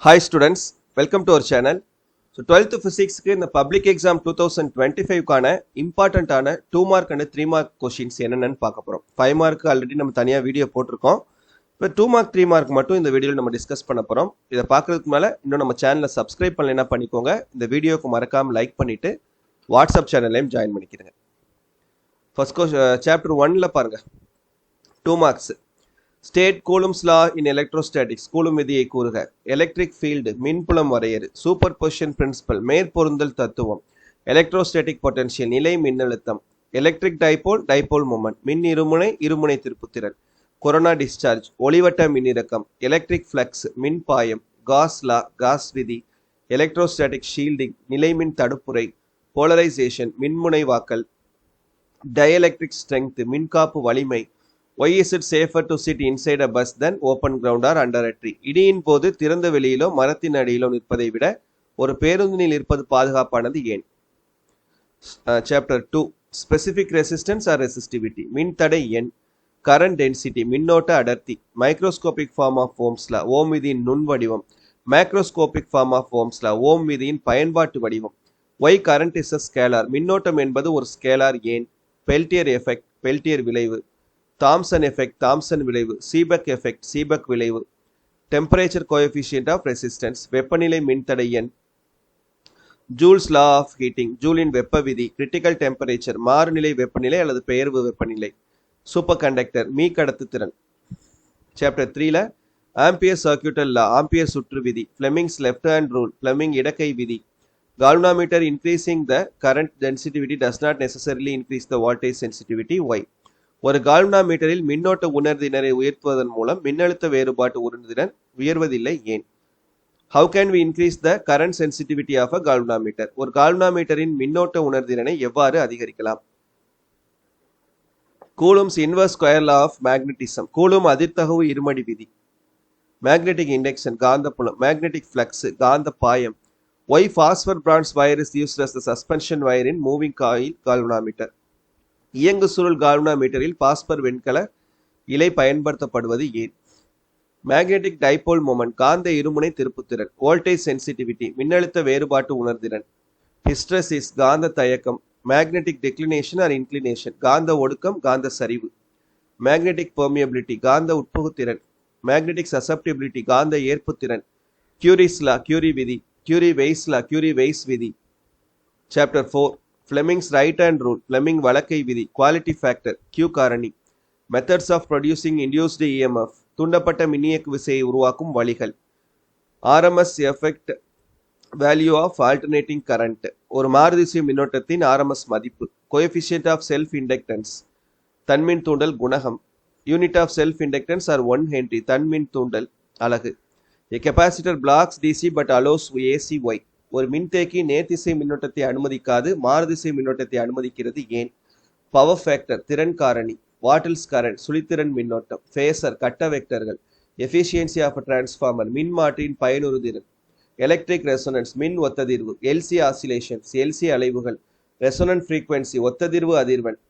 Hi students, welcome to our channel. So 12th physics in the public exam 2025 கான important ஆன 2 mark and 3 mark questions என்னன்னு பார்க்க போறோம். 5 mark already நம்ம தனியா வீடியோ போட்டிருக்கோம். இப்போ 2 mark 3 mark மட்டும் இந்த வீடியோல நம்ம டிஸ்கஸ் பண்ண போறோம். இதை பார்க்கறதுக்கு மேல இன்னும் நம்ம சேனலை சப்ஸ்கிரைப் பண்ணலைன்னா பண்ணிக்கோங்க. இந்த வீடியோக்கு மறக்காம லைக் பண்ணிட்டு வாட்ஸ்அப் சேனல்லையும் ஜாயின் பண்ணிக்கிறேங்க. ஃபர்ஸ்ட் சாப்டர் 1ல பாருங்க. 2 marks. State Coulomb's law in electrostatics. Coulomb விதியை கூறுக. எலக்ட்ரிக் ஃபீல்டு மின்புலம் வரையறு. சூப்பர்பொசிஷன் பிரின்சிபல் மேற்பொருந்தல் தத்துவம். எலக்ட்ரோஸ்டாட்டிக் பொட்டன்ஷியல் நிலை மின்னழுத்தம். Electric dipole dipole moment. மின் இருமுனை திருப்புத்திறன். கொரோனா டிஸ்சார்ஜ் ஒளிவட்ட மின்னிறக்கம். எலக்ட்ரிக் ஃப்ளக்ஸ் மின் பாயம். காஸ் லா காஸ் விதி. எலக்ட்ரோஸ்டாட்டிக் ஷீல்டிங் நிலைமின் தடுப்புரை. போலரைசேஷன் மின்முனைவாக்கல். டயலெக்ட்ரிக் ஸ்ட்ரெங்த் மின்காப்பு வலிமை. Why is it safer to sit inside a bus than open ground or under a tree? இடியின் போது திறந்த வெளியிலோ மரத்தின் அடியிலோ நிற்பதை விட ஒரு பேருந்தில் இருப்பது பாதுகாப்பானது ஏன்? Chapter 2 specific resistance or resistivity. மின்தடை எண். கரண்ட் டென்சிட்டி மின்னோட்ட அடர்த்தி. Microscopic form of Ohm's law Ohm விதியின் நுண் வடிவம். Macroscopic form of Ohm's law Ohm விதியின் பயன்பாட்டு வடிவம். Why current is a scalar? மின்னோட்டம் என்பது ஒரு ஸ்கேலார் ஏன்? பெல்டியர் எஃபெக்ட் பெல்டியர் விளைவு. தாம்சன் எஃபெக்ட் தாம்சன் விளைவு. சீபெக் எஃபெக்ட் சீபெக் விளைவு. டெம்பரேச்சர் கோஎஃபிஷியன்ட் ஆஃப் ரெசிஸ்டன்ஸ் வெப்பநிலை மின்தடை எண். ஜூல்ஸ் லா ஆஃப் ஹீட்டிங் ஜூலின் வெப்ப விதி. கிரிட்டிக்கல் டெம்பரேச்சர் மாறுநிலை வெப்பநிலை அல்லது பெயர்வு வெப்பநிலை. சூப்பர் கண்டக்டர் மீ கடத்து திறன். சாப்டர் 3ல ஆம்பியர் சர்க்யூட்டல் லா ஆம்பியர் சுற்று விதி. Fleming's left hand rule Fleming இடக்கை விதி. galvanometer increasing the current sensitivity does not necessarily increase the voltage sensitivity. Why? ஒரு கால்வனாமீட்டரில் மின்னோட்ட உணர்திறனை உயர்த்துவதன் மூலம் மின்னழுத்த வேறுபாட்டு உணர்திறன் உயர்வதில்லை ஏன்? How can we increase the current sensitivity of a galvanometer? ஒரு கால்வனாமீட்டரின் மின்னோட்ட உணர்திறனை எவ்வாறு அதிகரிக்கலாம்? Coulomb's inverse square law of magnetism Coulomb அதிர்த்தகவு இருமடி விதி. மேக்னெட்டிக் இண்டக்ஷன் காந்தப்புலம். மேக்னெட்டிக் ஃப்ளக்ஸ் காந்த பாயம். Why phosphor bronze wire is used as the suspension wire in moving coil galvanometer? இயங்கு சுருள் கால்வனாமீட்டரில் பாஸ்பர் வெண்கல இலை பயன்படுத்தப்படுவது ஏன்? மேக்னெட்டிக் டைபோல் மொமெண்ட் காந்த இருமுனை திருப்புத்திறன். வோல்டேஜ் சென்சிட்டிவிட்டி மின்னழுத்த வேறுபாட்டு உணர்திறன். ஹிஸ்டரசிஸ் காந்த தயக்கம். மேக்னெட்டிக் டெக்ளினேஷன் ஆர் இன்க்ளினேஷன் காந்த ஒடுக்கம் காந்த சரிவு. மேக்னெட்டிக் பெர்மியபிலிட்டி காந்த உட்புகுத்திறன். மேக்னெட்டிக் சசப்டிபிலிட்டி காந்த ஏற்புத்திறன். கியூரிஸ் லா கியூரி விதி. Curie Weiss law Curie Weiss விதி. Chapter 4 Fleming's right hand rule Fleming வழக்கை விதி. குவாலிட்டி ஃபேக்டர் Q காரணி. Methods of producing induced EMF தூண்டப்பட்ட மின்னியக்கு விசையை உருவாக்கும் வழிகள். RMS effect value of alternating current ஒரு மாறுதிசை மின்னோட்டத்தின் RMS மதிப்பு. கோஎஃபிஷியன்ட் ஆஃப் செல்ஃப் இண்டக்டன்ஸ் தன்மின் தூண்டல் குணகம். Unit of self inductance are 1 Henry தன்மின் தூண்டல் அலகு. A capacitor blocks DC but allows AC. Why? ஒரு மின்தேக்கி நேர்திசை மின்னோட்டத்தை அனுமதிக்காது மாறுதிசை மின்னோட்டத்தை அனுமதிக்கிறது ஏன்? பவர் ஃபேக்டர் திறன் காரணி. வாட்டில்ஸ் கரண்ட் சுழித்திறன் மின்னோட்டம். ஃபேசர் கட்ட வெக்டர்கள். எஃபிஷியன்சி ஆஃப் டிரான்ஸ்ஃபார்மர் மின்மாற்றியின் பயனுறுதிறன். எலக்ட்ரிக் ரெசோனன்ஸ் மின் ஒத்ததிர்வு. எல்சி ஆசிலேஷன்ஸ் எல்சி அலைவுகள். ரெசோனன்ட் ஃப்ரீக்வன்சி ஒத்ததிர்வு அதிர்வெண்.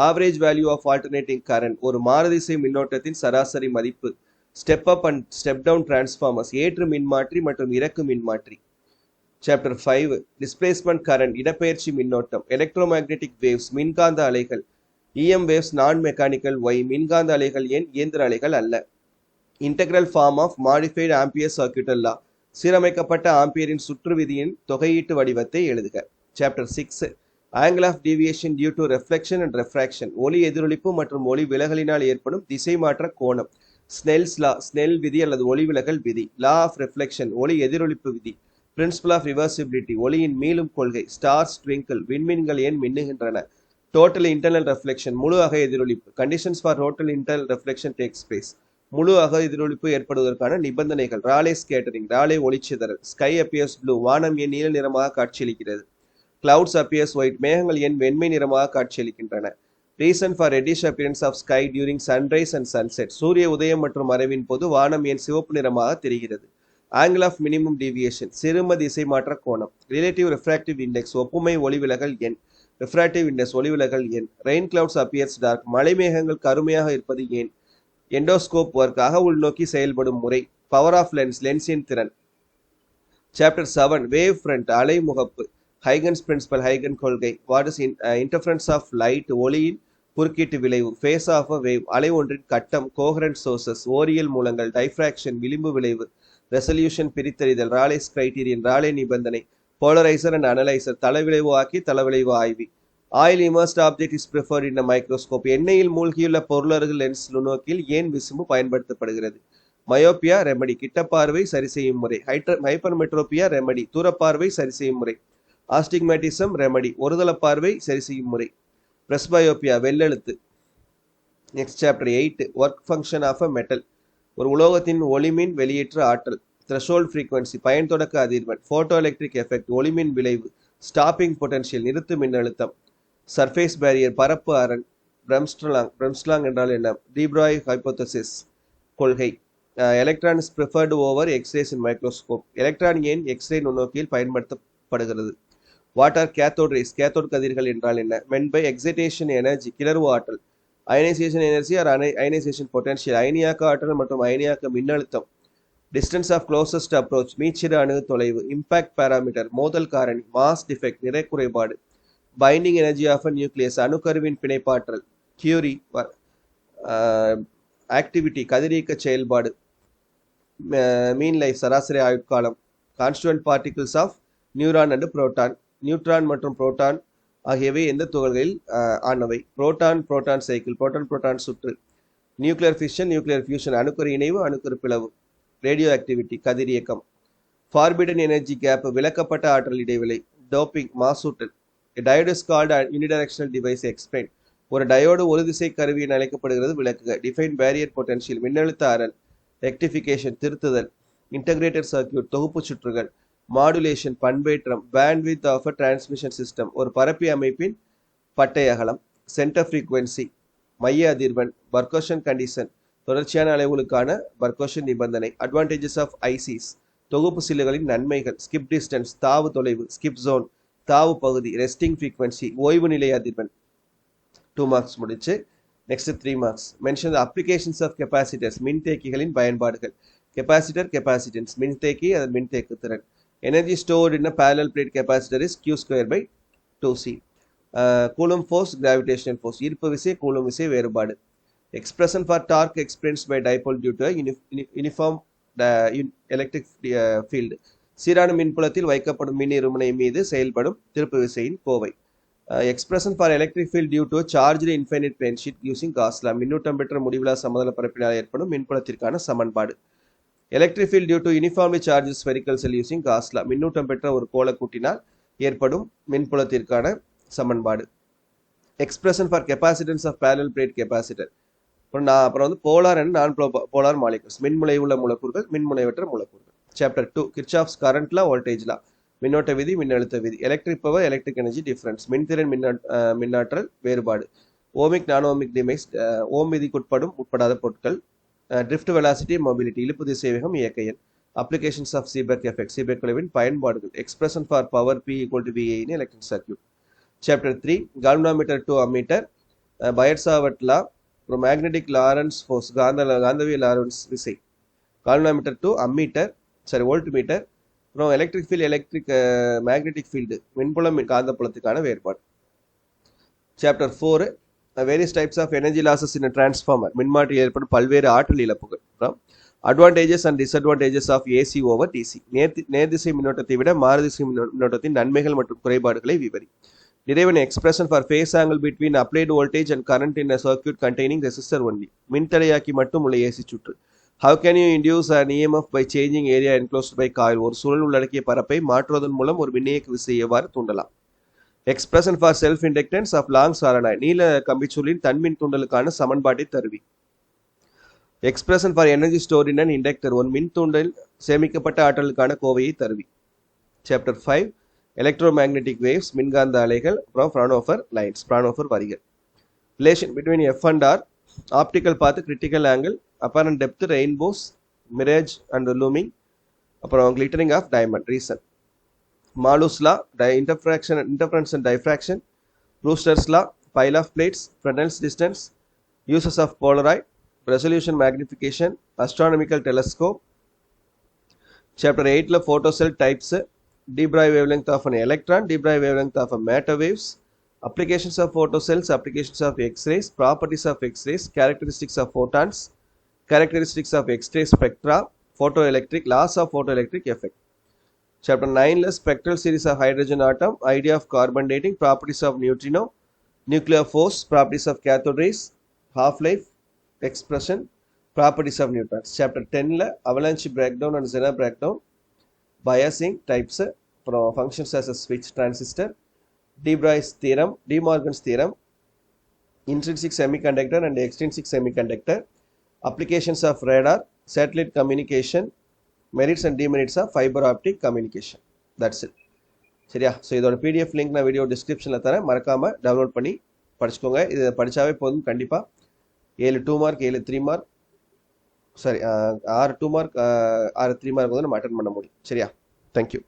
Average value of alternating current ஒரு மாறுதிசை மின்னோட்டத்தின் சராசரி மதிப்பு. Step up and step down transformers ஏற்று மின்மாற்றி மற்றும் இறக்கு மின்மாற்றி. சாப்டர் 5 டிஸ்பிளேஸ்மெண்ட் கரண்ட் இடப்பெயர்ச்சி மின்னோட்டம். எலக்ட்ரோமேக்னெட்டிக் வேவ்ஸ் மின்காந்த அலைகள். EM waves non mechanical. Why மின்காந்த அலைகள் ஏன் இயந்திர அலைகள் அல்ல? Integral form of modified Ampere circuital law சீரமைக்கப்பட்ட ஆம்பியரின் சுற்று விதியின் தொகையீட்டு வடிவத்தை எழுதுக. Chapter 6 angle of deviation due to reflection and refraction ஒளி எதிரொலிப்பு மற்றும் ஒளி விலகலினால் ஏற்படும் திசை மாற்ற கோணம். ஸ்னெல்ஸ் லா ஸ்னெல் விதி அல்லது ஒளி விலகல் விதி. லா ஆஃப் ரெஃப்ளெக்ஷன் ஒளி எதிரொலிப்பு விதி. பிரின்சிபல் ஆஃப் ரிவர்சிபிலிட்டி ஒளியின் மீளும் கொள்கை. ஸ்டார்ஸ் ட்விங்கிள் விண்மீன்கள் ஏன் மின்னுகின்றன? டோட்டல் இன்டர்னல் ரெஃப்ளெக்ஷன் முழு அக எதிரொலிப்பு. Conditions for total internal reflection takes place முழு அக எதிரொலிப்பு ஏற்படுவதற்கான நிபந்தனைகள். ராலே ஸ்கேட்டரிங் ராலே ஒளிச்சிதறல். ஸ்கை அப்பியர்ஸ் ப்ளூ வானம் ஏன் நீல நிறமாக காட்சியளிக்கிறது? கிளவுட்ஸ் அப்பியர்ஸ் ஒயிட் மேகங்கள் ஏன் வெண்மை நிறமாக காட்சியளிக்கின்றன? Reason for reddish appearance of sky during sunrise and sunset சூரிய உதயம் மற்றும் மறைவின் போது வானம் ஏன் சிவப்பு நிறமாக தெரிகிறது? ஆங்கிள் ஆஃப் மினிமம் டீவியேஷன் சிறும திசை மாற்ற கோணம். ரிலேட்டிவ் ரிஃப்ராக்டிவ் இண்டெக்ஸ் ஒப்புமை ஒளிவிலகல் எண். ரிஃப்ராக்டிவ் இண்டெக்ஸ் ஒளிவிலகல் எண். ரெயின் கிளவுட்ஸ் அப்பியர்ஸ் டார்க் மழை மேகங்கள் கருமையாக இருப்பது ஏன்? எண்டோஸ்கோப் ஒர்க் அக உள்நோக்கி செயல்படும் முறை. பவர் ஆஃப் லென்ஸ் லென்ஸின் திறன். Chapter 7 Wave Front அலைமுகப்பு ஹைகன்ஸ் பிரின்சிபல் ஹைகன் கொள்கை what is interference of light ஒளியின் குறுக்கீட்டு விளைவு ஃபேஸ் ஆஃப் அ வேவ் அலை ஒன்றின் கட்டம் கோஹரண்ட் சோர்சஸ் ஓரியல் மூலங்கள் டைஃப்ராக்ஷன் விளிம்பு விளைவு ரெசல்யூஷன் பிரித்தறிதல் ராலேஸ் கிரைட்டீரியன் ராலே நிபந்தனை போலரைசர் அண்ட் அனலைசர் தளவிளைவு ஆக்கி தளவிளைவு ஆய்வி oil immersed object is preferred in microscope எண்ணெயில் மூழ்கியுள்ள பொருளர்கள் லென்ஸ் நுண்ணோக்கில் ஏன் விசும்பு பயன்படுத்தப்படுகிறது மயோப்பியா ரெமடி கிட்டப்பார்வை சரி செய்யும் முறை ஹைப்பர்மெட்ரோபியா ரெமடி தூரப்பார்வை சரி செய்யும் முறை ஆஸ்டிக்மேட்டிசம் ரெமடி ஒருதள பார்வை சரி செய்யும் முறை பிரஸ்பயோப்பியா வெள்ளெழுத்து next chapter 8 work function of a metal ஒரு உலோகத்தின் ஒளிமின் வெளியேற்ற ஆற்றல் த்ரெஷோல்ட் ஃப்ரீக்வன்சி பயன் தொடக்க அதிர்வெண் போட்டோ எலக்ட்ரிக் எஃபெக்ட் ஒளிமின் விளைவு ஸ்டாப்பிங் பொட்டன்ஷியல் நிறுத்து மின்னழுத்தம் சர்ஃபேஸ் பேரியர் பரப்பு அரண் பிரம்ஸ்லாங் என்றால் என்ன டீப்ராய் ஹைபோதசிஸ் கொள்கை electron is preferred over X-rays in microscope electron ஏன் எக்ஸ்ரே நுண்ணோக்கியில் பயன்படுத்தப்படுகிறது வாட்டர் கேத்தோட் ரேஸ் கேத்தோட் கதிர்கள் என்றால் என்ன மென் பை எக்ஸைட்டேஷன் எனர்ஜி கிளர்வு ஆற்றல் ionisation energy or ionisation potential அயனியாக்க ஆற்றல் மற்றும் அயனியாக்க மின்னழுத்தம் டிஸ்டன்ஸ் ஆஃப் க்ளோசஸ்ட் அப்ரோச் மீச்சிறு அணுகு தொலைவு இம்பாக்ட் பாராமீட்டர் மோதல் காரணி மாஸ் டிஃபெக்ட் நிறை குறைபாடு binding energy of a nucleus அணுக்கருவின் பிணைப்பாற்றல் கியூரி ஆக்டிவிட்டி கதிரியக்க செயல்பாடு மீன் லைஃப் சராசரி ஆயுட்காலம் constituent particles of neuron and proton neutron மற்றும் புரோட்டான் ஆகியவை எந்த துகள்களில் ஆனவை புரோட்டான் சைக்கிள் புரோட்டான் சுற்று நியூக்ளியர் ஃபிஷன் நியூக்ளியர் ஃபியூஷன் அணுக்கரு இணைவு அணுக்கரு பிளவு ரேடியோ ஆக்டிவிட்டி கதிரியக்கம் ஃபார்பிடன் எனர்ஜி கேப் விலக்கப்பட்ட ஆற்றல் இடைவெளி டோப்பிங் மாசூட்டல் diode is called unidirectional device explain ஒரு டயோடு ஒரு திசை கருவி என அழைக்கப்படுகிறது விளக்குக டிஃபைன் பேரியர் பொட்டன்ஷியல் மின்னழுத்த அரண் ரெக்டிஃபிகேஷன் திருத்துதல் இன்டகிரேட்டட் சர்க்கியூட் தொகுப்பு சுற்றுகள் மாடுலேஷன் பண்பேற்றம் bandwidth of a transmission system ஒரு பரப்பி அமைப்பின் பட்டை அகலம் சென்டர் ஃப்ரீக்வன்சி மைய அதிர்வெண் பர்கஷன் கண்டிஷன் தொடர்ச்சியான அலைவுகளுக்கான பர்கஷன் நிபந்தனை அட்வான்டேஜஸ் ஆஃப் ஐசிஸ் தொகுப்பு சில்லுகளின் நன்மைகள் ஸ்கிப் டிஸ்டன்ஸ் தாவு தொலைவு ஸ்கிப் ஜோன் தாவு பகுதி ரெஸ்டிங் ஃப்ரீக்வன்சி ஓய்வு நிலை அதிர்வெண் 2 மார்க்ஸ் முடிச்சு next 3 marks mention the applications of capacitors மின்தேக்கிகளின் பயன்பாடுகள் கெப்பாசிட்டர் கெப்பாசிட்டன்ஸ் மின்தேக்கி அதன் மின்தேக்கு திறன் energy stored in a parallel plate capacitor is q²/2c Coulomb force gravitational force ஈர்ப்பு விசை கூலும் விசை வேறுபாடு expression for torque experience by dipole due to uniform electric field சீரான மின்புலத்தில் வைக்கப்படும் மின் இருமுனை மீது செயல்படும் திருப்பு விசையின் கோவை expression for electric field due to charged infinite plane sheet using Gauss law மின்னூட்டம் பெற்ற முடிவிலா சமதள பரப்பினால் ஏற்படும் மின்புலத்திற்கான சமன்பாடு electric field due to uniformly charge spherical shell using Gauss law மின்னூட்டம் பெற்ற ஒரு கோளக்கூட்டினால் ஏற்படும் மின்புலத்திற்கான சமன்பாடு expression for capacitance of parallel plate capacitor அப்புறம் வந்து polar and non polar molecules மின்முனை உள்ள மூலக்கூறுகள் மின்முனைவற்ற மூலக்கூறுகள் chapter 2 Kirchhoff's current law voltage law மின்னோட்ட விதி மின்னழுத்த விதி electric power electric energy difference மின்திறன் மின்னாற்றல் வேறுபாடு ஓமிக் நான் ஓமிக் டிமைஸ் ஓம் விதிக்குட்படும் உட்படாத பொருட்கள் ட்ரிஃப்ட் வெலாசிட்டி மொபிலிட்டி இழுப்பு திசைவேகம் இயக்க எண் applications of Seebeck effect Seebeck விளைவின் பயன்பாடுகள் expression for power P = VA in electric circuit chapter 3 galvanometer to ammeter Biot Savart law அப்புறம் மேக்னெட்டிக் லாரன்ஸ் ஃபோர்ஸ் காந்தவிய லாரன்ஸ் விசை galvanometer to ammeter voltmeter அப்புறம் electric field electric magnetic field மின்புலம் காந்தப்புலத்துக்கான வேறுபாடு chapter 4 various types of energy losses in transformer மின்மாற்றியில் ஏற்படும் பல்வேறு ஆற்றல் இழப்புகள் advantages and disadvantages of AC over DC நேர்திசை மின்னோட்டத்தை விட மாறுதிசை மின்னோட்டத்தின் நன்மைகள் மற்றும் குறைபாடுகளை விவரி derive an expression for phase angle between applied voltage and current in a circuit containing resistor only மின்தடையாக்கி மட்டும் உள்ள ஏசி சுற்று how can you induce an EMF by changing area enclosed by coil ஒரு சுழல் உள்ளடக்கிய பரப்பை மாற்றுவதன் மூலம் ஒரு மின்னியக்கு விசையை எவ்வாறு தூண்டலாம் expression for self inductance of long solenoid நீல கம்பிச்சுருளின் தன்மின் தூண்டலுக்கான சமன்பாட்டை தருவி expression for energy stored in an inductor ஒரு மின் தூண்டல் சேமிக்கப்பட்ட ஆற்றலுக்கான கோவையை தருவி chapter 5 எலக்ட்ரோமேக்னெட்டிக் வேவ்ஸ் மின்காந்த அலைகள் அப்புறம் ஃப்ரானோஃபர் லைன்ஸ் ஃப்ரானோஃபர் வரிகள் relation between F and R optical பார்த்து critical angle apparent depth rainbows mirage and looming அப்புறம் glittering of diamond reason Malus law interference and diffraction Brewster's law pile of plates Fresnel's distance uses of polaroid resolution magnification astronomical telescope Chapter 8ல photo cell types, de Broglie wavelength of an electron, de Broglie wavelength of a matter waves, applications of photocells, applications of X-rays, properties of X-rays, characteristics of photons, characteristics of X-ray spectra, photoelectric, laws of photoelectric effect. Chapter 9ல spectral series of hydrogen atom, idea of carbon dating, properties of neutrino, nuclear force, properties of cathode rays, half-life, expression, properties of neutrons. Chapter 10ல avalanche breakdown and Zener breakdown, biasing types, functions as a switch transistor, de Broglie's theorem, De Morgan's theorem, intrinsic semiconductor and extrinsic semiconductor, applications of radar, satellite communication, merits and demerits of fiber optic communication. That's it. சரியா? So இதோட PDF link நான் video டிஸ்கிரிப்ஷனில் தரேன், மறக்காமல் download பண்ணி படிச்சுக்கோங்க. இதை படித்தாவே போதும், கண்டிப்பாக 7 2 mark 7 3 mark sorry 6 2 mark 6 3 mark வந்து நம்ம அட்டன் பண்ண முடியும். சரியா? தேங்க்யூ.